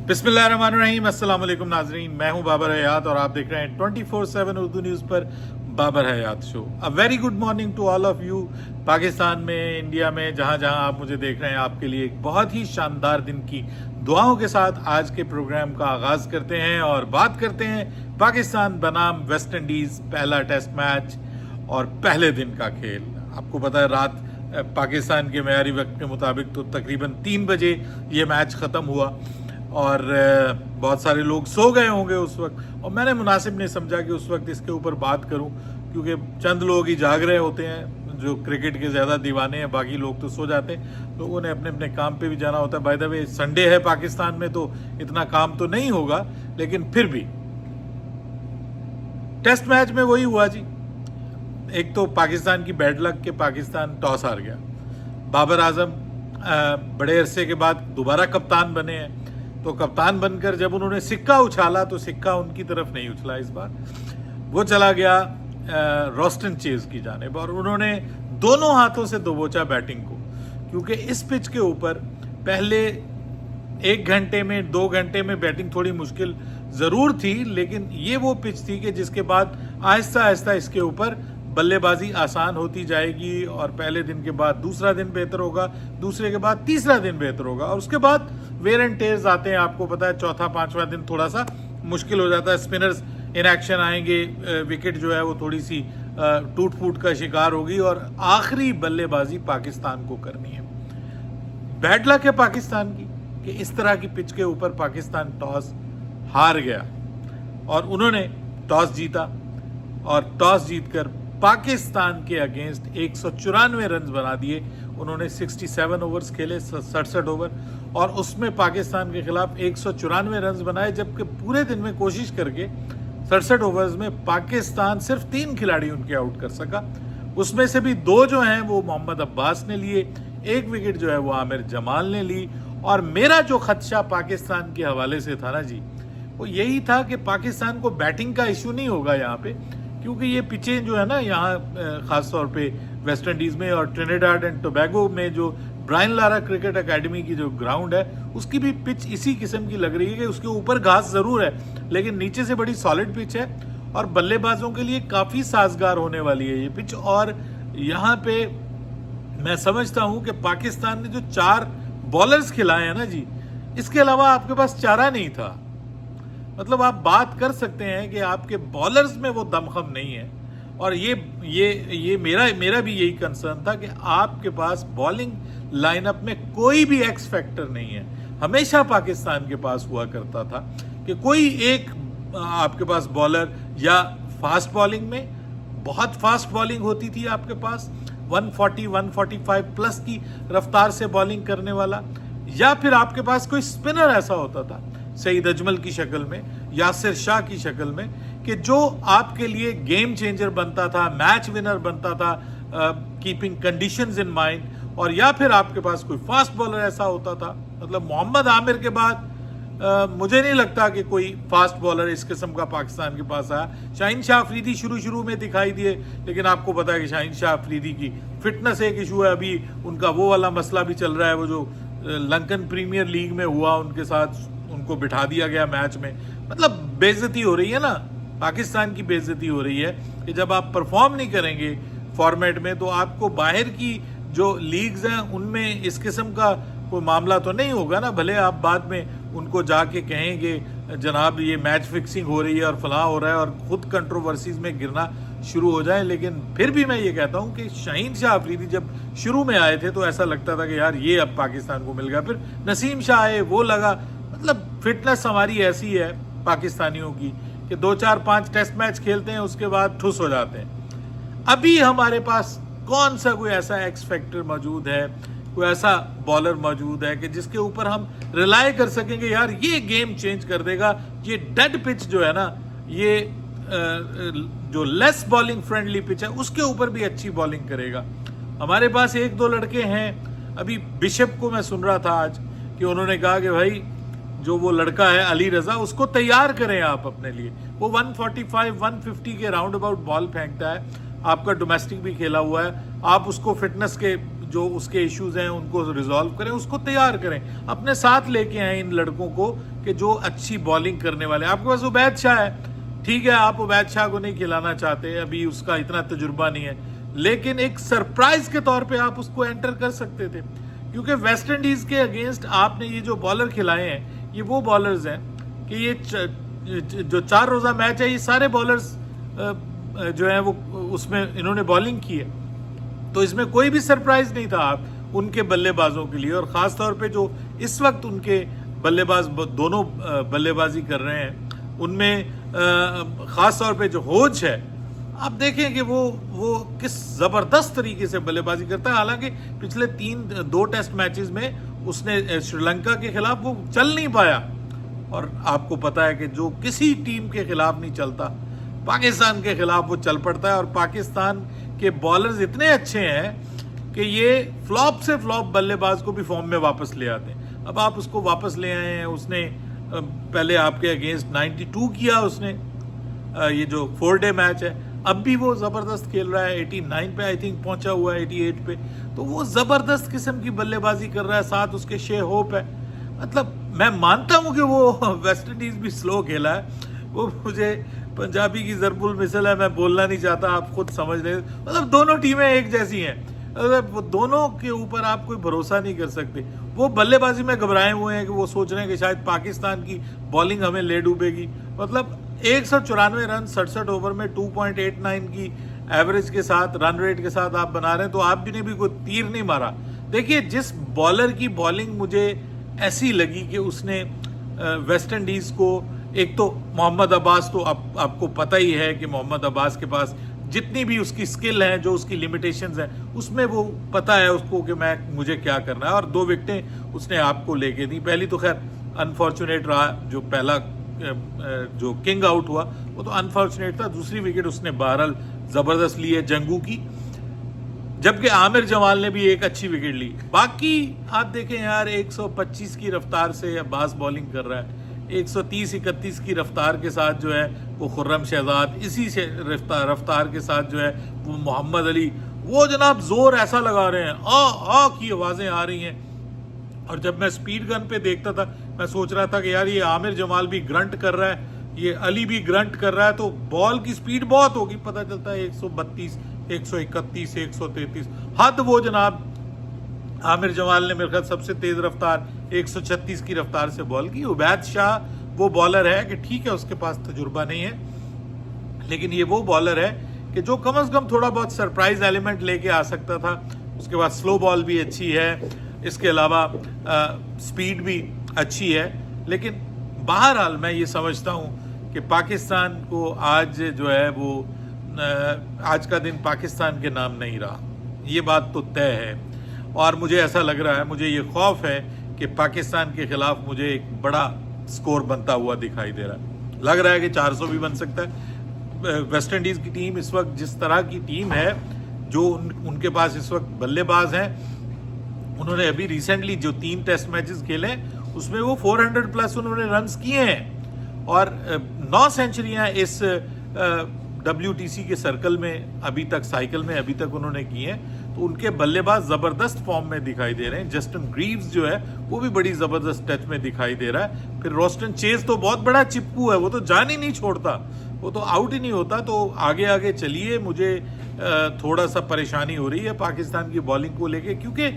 बिस्मिल्लाहिर्रहमानिर्रहीम, अस्सलाम वालेकुम नाजरीन। मैं हूं बाबर हयात और आप देख रहे हैं 24/7 उर्दू न्यूज़ पर Babar Hayat show. A very good morning to all of you. Pakistan में, इंडिया में, जहां जहां आप मुझे देख रहे हैं, आपके लिए एक बहुत ही शानदार दिन की दुआओं के साथ आज के प्रोग्राम का आगाज़ करते हैं और बात करते हैं पाकिस्तान बनाम वेस्ट इंडीज़ पहला टेस्ट मैच और पहले दिन का खेल। आपको पता है रात पाकिस्तान के मेयारी वक्त के मुताबिक तो तकरीबन 3 बजे ये मैच ख़त्म हुआ और बहुत सारे लोग सो गए होंगे उस वक्त, और मैंने मुनासिब नहीं समझा कि उस वक्त इसके ऊपर बात करूं, क्योंकि चंद लोग ही जाग रहे होते हैं जो क्रिकेट के ज़्यादा दीवाने हैं, बाकी लोग तो सो जाते हैं। लोगों ने अपने अपने काम पे भी जाना होता है। बाय द वे संडे है पाकिस्तान में, तो इतना काम तो नहीं होगा, लेकिन फिर भी टेस्ट मैच में वही हुआ जी। एक तो पाकिस्तान की बैड लक के पाकिस्तान टॉस हार गया। बाबर आजम बड़े अरसे के बाद दोबारा कप्तान बने हैं, तो कप्तान बनकर जब उन्होंने सिक्का उछाला तो सिक्का उनकी तरफ नहीं उछला। इस बार वो चला गया रोस्टन चेज की जानिब और उन्होंने दोनों हाथों से दबोचा बैटिंग को, क्योंकि इस पिच के ऊपर पहले 1 घंटे में 2 घंटे में बैटिंग थोड़ी मुश्किल ज़रूर थी, लेकिन ये वो पिच थी कि जिसके बाद आहिस्ता आहिस्ता इसके ऊपर बल्लेबाजी आसान होती जाएगी और पहले दिन के बाद दूसरा दिन बेहतर होगा, दूसरे के बाद तीसरा दिन बेहतर होगा और उसके बाद वेयर एंड टेयर्स आते हैं। आपको पता है चौथा पांचवा दिन थोड़ा सा मुश्किल हो जाता है, स्पिनर्स इन एक्शन आएंगे, विकेट जो है वो थोड़ी सी टूट फूट का शिकार होगी और आखिरी बल्लेबाजी पाकिस्तान को करनी है। बैड लक है पाकिस्तान की कि इस तरह की पिच के ऊपर पाकिस्तान टॉस हार गया और उन्होंने टॉस जीता और टॉस जीतकर पाकिस्तान के अगेंस्ट 194 रन बना दिए। उन्होंने 67 ओवर्स खेले, 67 ओवर, और उसमें पाकिस्तान के खिलाफ 194 रन बनाए, जबकि पूरे दिन में कोशिश करके 67 ओवर्स में पाकिस्तान सिर्फ 3 खिलाड़ी उनके आउट कर सका। उसमें से भी 2 जो हैं वो मोहम्मद अब्बास ने लिए, 1 विकेट जो है वो आमिर जमाल ने ली। और मेरा जो खदशा पाकिस्तान के हवाले से था ना जी, वो यही था कि पाकिस्तान को बैटिंग का इशू नहीं होगा यहाँ पे, क्योंकि ये पिचें जो है ना यहाँ ख़ास तौर पे वेस्ट इंडीज़ में और ट्रिनिडाड एंड टोबैगो में जो ब्रायन लारा क्रिकेट एकेडमी की जो ग्राउंड है उसकी भी पिच इसी किस्म की लग रही है कि उसके ऊपर घास ज़रूर है लेकिन नीचे से बड़ी सॉलिड पिच है और बल्लेबाजों के लिए काफ़ी साजगार होने वाली है ये पिच। और यहाँ पे मैं समझता हूँ कि पाकिस्तान ने जो 4 बॉलर्स खिलाए हैं ना जी, इसके अलावा आपके पास चारा नहीं था। मतलब आप बात कर सकते हैं कि आपके बॉलर्स में वो दमखम नहीं है और ये मेरा भी यही कंसर्न था कि आपके पास बॉलिंग लाइनअप में कोई भी एक्स फैक्टर नहीं है। हमेशा पाकिस्तान के पास हुआ करता था कि कोई एक आपके पास बॉलर, या फास्ट बॉलिंग में बहुत फास्ट बॉलिंग होती थी आपके पास 140-145 प्लस की रफ्तार से बॉलिंग करने वाला, या फिर आपके पास कोई स्पिनर ऐसा होता था सईद अजमल की शक्ल में, यासिर शाह की शक्ल में, कि जो आपके लिए गेम चेंजर बनता था, मैच विनर बनता था, कीपिंग कंडीशंस इन माइंड। और या फिर आपके पास कोई फास्ट बॉलर ऐसा होता था। मतलब मोहम्मद आमिर के बाद मुझे नहीं लगता कि कोई फास्ट बॉलर इस किस्म का पाकिस्तान के पास आया। शाहीन शाह अफरीदी शुरू में दिखाई दिए, लेकिन आपको पता है कि शाहीन शाह अफरीदी की फिटनेस एक इशू है। अभी उनका वो वाला मसला भी चल रहा है, वो जो लंकन प्रीमियर लीग में हुआ उनके साथ, उनको बिठा दिया गया मैच में। मतलब बेइज्जती हो रही है ना, पाकिस्तान की बेइज्जती हो रही है कि जब आप परफॉर्म नहीं करेंगे फॉर्मेट में तो आपको बाहर की जो लीग्स हैं उनमें इस किस्म का कोई मामला तो नहीं होगा ना। भले आप बाद में उनको जाके कहेंगे जनाब ये मैच फिक्सिंग हो रही है और फलां हो रहा है और खुद कंट्रोवर्सीज में गिरना शुरू हो जाए, लेकिन फिर भी मैं ये कहता हूँ कि शाहीन शाह अफरीदी जब शुरू में आए थे तो ऐसा लगता था कि यार ये अब पाकिस्तान को मिल गया। फिर नसीम शाह आए, वो लगा। मतलब फिटनेस हमारी ऐसी है पाकिस्तानियों की कि 2-4-5 टेस्ट मैच खेलते हैं, उसके बाद ठुस हो जाते हैं। अभी हमारे पास कौन सा कोई ऐसा एक्स फैक्टर मौजूद है, कोई ऐसा बॉलर मौजूद है कि जिसके ऊपर हम रिलाय कर सकेंगे यार ये गेम चेंज कर देगा। ये डेड पिच जो है ना, ये जो लेस बॉलिंग फ्रेंडली पिच है उसके ऊपर भी अच्छी बॉलिंग करेगा। हमारे पास 1-2 लड़के हैं। अभी बिशप को मैं सुन रहा था आज कि उन्होंने कहा कि भाई जो वो लड़का है अली रजा, उसको तैयार करें आप अपने लिए। वो 145-150 के राउंड अबाउट बॉल फेंकता है, आपका डोमेस्टिक भी खेला हुआ है, आप उसको फिटनेस के जो उसके इश्यूज हैं उनको रिजॉल्व करें, उसको तैयार करें, अपने साथ लेके आए इन लड़कों को कि जो अच्छी बॉलिंग करने वाले। आपके पास उबैद शाह है, ठीक है, आप उबैद शाह को नहीं खिलाना चाहते, अभी उसका इतना तजुर्बा नहीं है, लेकिन एक सरप्राइज के तौर पे आप उसको एंटर कर सकते थे, क्योंकि वेस्ट इंडीज के अगेंस्ट आपने ये जो बॉलर खिलाए हैं ये वो बॉलर्स हैं कि ये जो 4 रोजा मैच है ये सारे बॉलर्स जो है वो उसमें इन्होंने बॉलिंग की है, तो इसमें कोई भी सरप्राइज नहीं था आप उनके बल्लेबाजों के लिए। और ख़ास तौर पे जो इस वक्त उनके बल्लेबाज दोनों बल्लेबाजी कर रहे हैं उनमें ख़ास तौर पे जो होज है, आप देखें कि वो किस ज़बरदस्त तरीके से बल्लेबाजी करता है। हालांकि पिछले 2 टेस्ट मैचेस में उसने श्रीलंका के खिलाफ वो चल नहीं पाया, और आपको पता है कि जो किसी टीम के खिलाफ नहीं चलता पाकिस्तान के खिलाफ वो चल पड़ता है। और पाकिस्तान के बॉलर्स इतने अच्छे हैं कि ये फ्लॉप से फ्लॉप बल्लेबाज को भी फॉर्म में वापस ले आते हैं। अब आप उसको वापस ले आए हैं, उसने पहले आपके अगेंस्ट 92 किया उसने, ये जो 4 डे मैच है, अब भी वो ज़बरदस्त खेल रहा है, 89 पे आई थिंक पहुंचा हुआ है, 88 पे, तो वो ज़बरदस्त किस्म की बल्लेबाजी कर रहा है, साथ उसके शे होप है। मतलब मैं मानता हूं कि वो वेस्ट इंडीज़ भी स्लो खेला है, वो मुझे पंजाबी की ज़रबुल मिसल है, मैं बोलना नहीं चाहता, आप खुद समझ रहे, मतलब दोनों टीमें एक जैसी हैं, मतलब वो दोनों के ऊपर आप कोई भरोसा नहीं कर सकते। वो बल्लेबाजी में घबराए हुए हैं कि वो सोच रहे हैं कि शायद पाकिस्तान की बॉलिंग हमें ले डूबेगी। मतलब 194 रन 67 ओवर में 2.89 की एवरेज के साथ, रन रेट के साथ आप बना रहे हैं, तो आप भी ने भी कोई तीर नहीं मारा। देखिए, जिस बॉलर की बॉलिंग मुझे ऐसी लगी कि उसने वेस्ट इंडीज़ को, एक तो मोहम्मद अब्बास, तो आपको पता ही है कि मोहम्मद अब्बास के पास जितनी भी उसकी स्किल है, जो उसकी लिमिटेशंस हैं, उसमें वो पता है उसको कि मुझे क्या करना है, और 2 विकेटें उसने आपको लेके दी। पहली तो खैर अनफॉर्चुनेट रहा, जो पहला जो किंग आउट हुआ वो तो अनफॉर्चुनेट था, दूसरी विकेट उसने बहरहाल ज़बरदस्त ली है जंगू की, जबकि आमिर जमाल ने भी एक अच्छी विकेट ली। बाकी आप देखें यार, 125 की रफ्तार से अब्बास बॉलिंग कर रहा है, 130-31 की रफ्तार के साथ जो है वो खुर्रम शहजाद, इसी से रफ्तार के साथ जो है वो मोहम्मद अली, वो जनाब जोर ऐसा लगा रहे हैं, आ की आवाज़ें आ रही हैं। और जब मैं स्पीड गन पे देखता था, मैं सोच रहा था कि यार ये आमिर जमाल भी ग्रंट कर रहा है, ये अली भी ग्रंट कर रहा है, तो बॉल की स्पीड बहुत होगी। पता चलता है 132, 131, 133, हद वो जनाब आमिर जमाल ने मेरे ख्याल सबसे तेज रफ्तार 136 की रफ्तार से बॉल की। उबैद शाह वो बॉलर है कि ठीक है उसके पास तजुर्बा नहीं है, लेकिन ये वो बॉलर है कि जो कम से कम थोड़ा बहुत सरप्राइज एलिमेंट लेके आ सकता था। उसके बाद स्लो बॉल भी अच्छी है, इसके अलावा स्पीड भी अच्छी है। लेकिन बहरहाल मैं ये समझता हूँ कि पाकिस्तान को आज जो है वो आज का दिन पाकिस्तान के नाम नहीं रहा, ये बात तो तय है। और मुझे ऐसा लग रहा है, मुझे ये खौफ है कि पाकिस्तान के खिलाफ मुझे एक बड़ा स्कोर बनता हुआ दिखाई दे रहा है। लग रहा है कि 400 भी बन सकता है। वेस्ट इंडीज़ की टीम इस वक्त जिस तरह की टीम है, जो उनके पास इस वक्त बल्लेबाज हैं, उन्होंने अभी रिसेंटली जो 3 टेस्ट मैचेस खेले उसमें वो 400 प्लस उन्होंने रन्स किए हैं, और 9 सेंचुरियां इस WTC के सर्कल में अभी तक, साइकिल में अभी तक उन्होंने की हैं। तो उनके बल्लेबाज ज़बरदस्त फॉर्म में दिखाई दे रहे हैं। जस्टिन ग्रीव्स जो है वो भी बड़ी ज़बरदस्त टच में दिखाई दे रहा है। फिर रोस्टन चेज तो बहुत बड़ा चिपकू है, वो तो जान ही नहीं छोड़ता, वो तो आउट ही नहीं होता। तो आगे आगे चलिए, मुझे थोड़ा सा परेशानी हो रही है पाकिस्तान की बॉलिंग को लेके, क्योंकि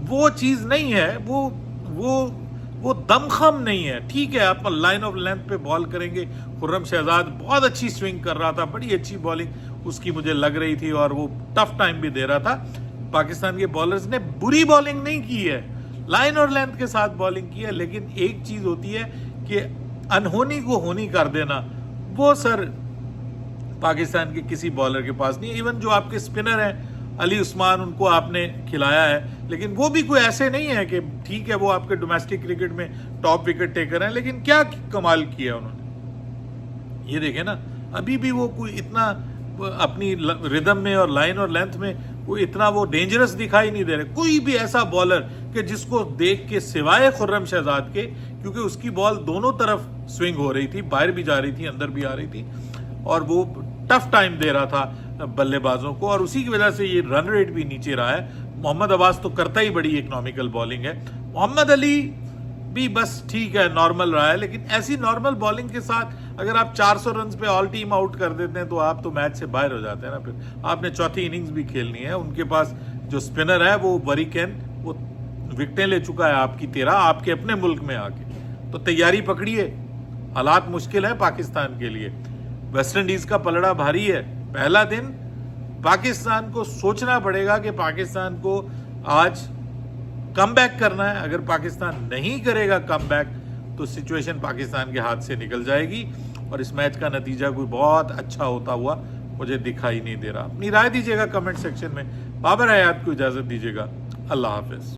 वो चीज़ नहीं है, वो दमखम नहीं है। ठीक है, आप लाइन ऑफ लेंथ पे बॉल करेंगे। खुर्रम शहजाद बहुत अच्छी स्विंग कर रहा था, बड़ी अच्छी बॉलिंग उसकी मुझे लग रही थी, और वो टफ टाइम भी दे रहा था। पाकिस्तान के बॉलर्स ने बुरी बॉलिंग नहीं की है, लाइन और लेंथ के साथ बॉलिंग की है। लेकिन एक चीज होती है कि अनहोनी को होनी कर देना, वो सर पाकिस्तान के किसी बॉलर के पास नहीं है। इवन जो आपके स्पिनर हैं अली उस्मान, उनको आपने खिलाया है, लेकिन वो भी कोई ऐसे नहीं है कि ठीक है वो आपके डोमेस्टिक क्रिकेट में टॉप विकेट टेकर हैं, लेकिन क्या कमाल किया उन्होंने। ये देखें ना, अभी भी वो कोई इतना अपनी रिदम में और लाइन और लेंथ में वो इतना वो डेंजरस दिखाई नहीं दे रहे। कोई भी ऐसा बॉलर कि जिसको देख के सिवाय खुर्रम शहजाद के, क्योंकि उसकी बॉल दोनों तरफ स्विंग हो रही थी, बाहर भी जा रही थी, अंदर भी आ रही थी, और वो टफ टाइम दे रहा था बल्लेबाजों को, और उसी की वजह से ये रन रेट भी नीचे रहा है। मोहम्मद अब्बास तो करता ही बड़ी इकोनॉमिकल बॉलिंग है, मोहम्मद अली भी बस ठीक है, नॉर्मल रहा है। लेकिन ऐसी नॉर्मल बॉलिंग के साथ अगर आप 400 रन पे ऑल टीम आउट कर देते हैं तो आप तो मैच से बाहर हो जाते हैं ना। फिर आपने चौथी इनिंग्स भी खेलनी है। उनके पास जो स्पिनर है वो वरीकेन, वो विकेटें ले चुका है आपकी 13 आपके अपने मुल्क में आके। तो तैयारी पकड़िए, हालात मुश्किल है पाकिस्तान के लिए। वेस्ट इंडीज का पलड़ा भारी है। पहला दिन पाकिस्तान को सोचना पड़ेगा कि पाकिस्तान को आज कमबैक करना है। अगर पाकिस्तान नहीं करेगा कमबैक तो सिचुएशन पाकिस्तान के हाथ से निकल जाएगी और इस मैच का नतीजा कोई बहुत अच्छा होता हुआ मुझे दिखाई नहीं दे रहा। अपनी राय दीजिएगा कमेंट सेक्शन में। बाबर हयात को इजाजत दीजिएगा। अल्लाह हाफिज।